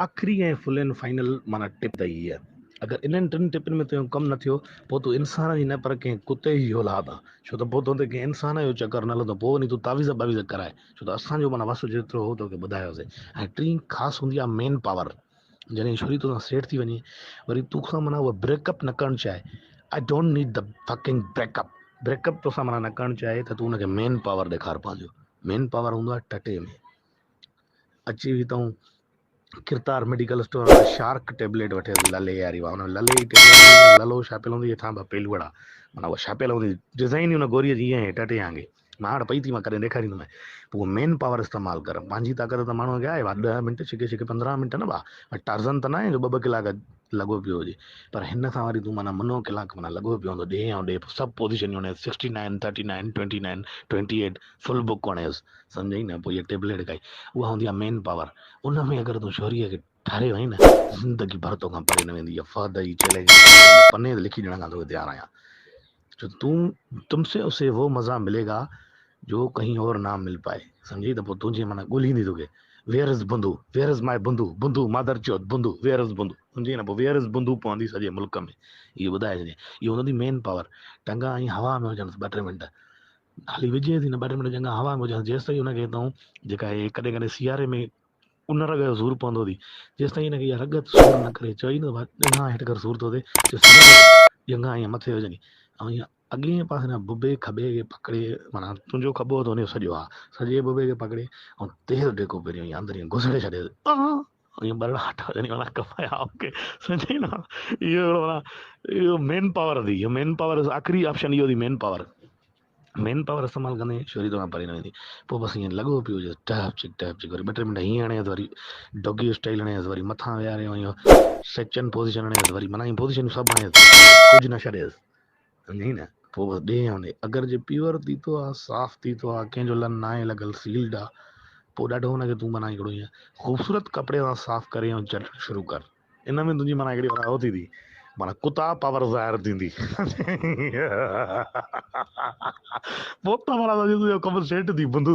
आखिरी ऐं full and final माना टिप त ई आहे। अगरि इन्हनि टिनि टिपनि में तुंहिंजो कमु न थियो पोइ तूं इंसान जी न पर कंहिं कुते जी औलाद आहे। छो त पोइ तोते कंहिं इंसान जो चकर न हलंदो, पोइ वञी तूं तावीज़ बावीज़ कराए। छो त असांजो माना वस जेतिरो हो तोखे ॿुधायोसीं। ऐं टी ख़ासि हूंदी आहे मेन पावर। जॾहिं छोरी तोसां सेट थी वञे वरी तोसां माना उहा ब्रेकअप न करणु चाहे। I don't need the fucking breakup. Breakup तोसां माना न करणु चाहे त तूं हुनखे मेन पावर ॾेखार पंहिंजो। मेन पावर हूंदो आहे टटे में। अची वई अथऊं किरतार मेडिकल स्टोर वारा शार्क टेबलेट वठे लले वारी हुन लले जी टेबलेट ललो छापियल हूंदी हेठां ॿ पेलूड़ा माना उहा छापियल हूंदी डिज़ाइन हुन गोरीअ जी ईअं टटे आंगे। मां हाणे पई थी मां कॾहिं ॾेखारींदोमांइ। पोइ मेन पावर इस्तेमालु कर। पंहिंजी ताक़त त माण्हूअ खे आहे 10 मिंट छिके छिके 15 मिंट न भाउ टार्ज़न त न आहे जो 2 कलाक लॻो पियो हुजे। पर हिन सां वरी तूं माना मुनो कलाक माना लॻो पियो हूंदो ॾे ऐं ॾे सभु पोज़ीशन वणे 69 39 29 28 फुल बुक वणेसि सम्झई न। पोइ इहा टेबलेट खाई उहा हूंदी आहे मेन पावर। उन में अगरि तूं छोरीअ खे ठारे वहीं न ज़िंदगी भर तोखां परे न वेंदी। फर्दर ही चैलेंज पने ते लिखी ॾियण खां तोखे तयारु आहियां। जो तुमसे उसे वो मज़ा मिलेगा जो कहीं और ना मिल पाए। सम्झी त पोइ तुंहिंजी माना ॻोल्हींदी तोखे। Where is Bundu, where is my Bundu, Bundu मादर चौथ बुंदू, वेयर इज़ बुंदू। सम्झी न। पोइ वेयर इज़ बुंदू पवंदी सॼे मुल्क में। इहो ॿुधाए छॾे। इहो हूंदी मेन पावर। टंगा ऐं हवा में हुजनि 2-3 मिंट हाली विझे थी न 2-3 मिंट चङा हवा में हुजनि जेसि ताईं हुनखे हितां जेका आहे कॾहिं कॾहिं सियारे में उन रग जो सूरु पवंदो अथई जेसि ताईं हिनखे इहा रगत सूरु न करे चई न ॾंगा हेठि कर सूरु थो थिए ॾंगा ईअं मथे विझंदी ऐं ईअं अॻे पासे न बुबे खॿे खे पकिड़े माना तुंहिंजो खॿो त हुनजो सॼो आहे सॼे बुबे खे पकिड़े ऐं तेज़ टेको पहिरियों ईअं अंदरि ईअं घुसड़े छॾे ईअं बरड़ाहट वञी माना कमाया ओके सम्झी न। इहो माना इहो मेन पावर थी। इहो मेन पावर आख़िरी ऑप्शन इहो थी मेन पावर। मेन पावर इस्तेमालु कंदे छोरी तोखां परे न वेंदी। पोइ बसि ईअं लॻो पियो हुजे टैप चिक वरी 2-3 मिंट हीअं हणेसि वरी डॉगी स्टाइल हणेसि वरी मथां विहारे इहो सेक्शन पोज़ीशन हणेसि वरी माना पोज़ीशन सभु हणेसि कुझु न छॾेसि सम्झी न। पोइ बसि ॾे ऐं ॾे। अगरि जे प्योर थी थो आहे साफ़ थी थो आहे कंहिंजो लन न आहे लॻल सील्ड आहे पोइ ॾाढो हुनखे तूं माना हिकिड़ो ईअं ख़ूबसूरत कपिड़े सां साफ़ करे ऐं चटणु शुरू कर। इन में तुंहिंजी माना हिकिड़ी माना हो थींदी माना कुता पावर ज़ाहिर थींदी। पोइ त माना तुंहिंजो कमु सेट थी बुंदू।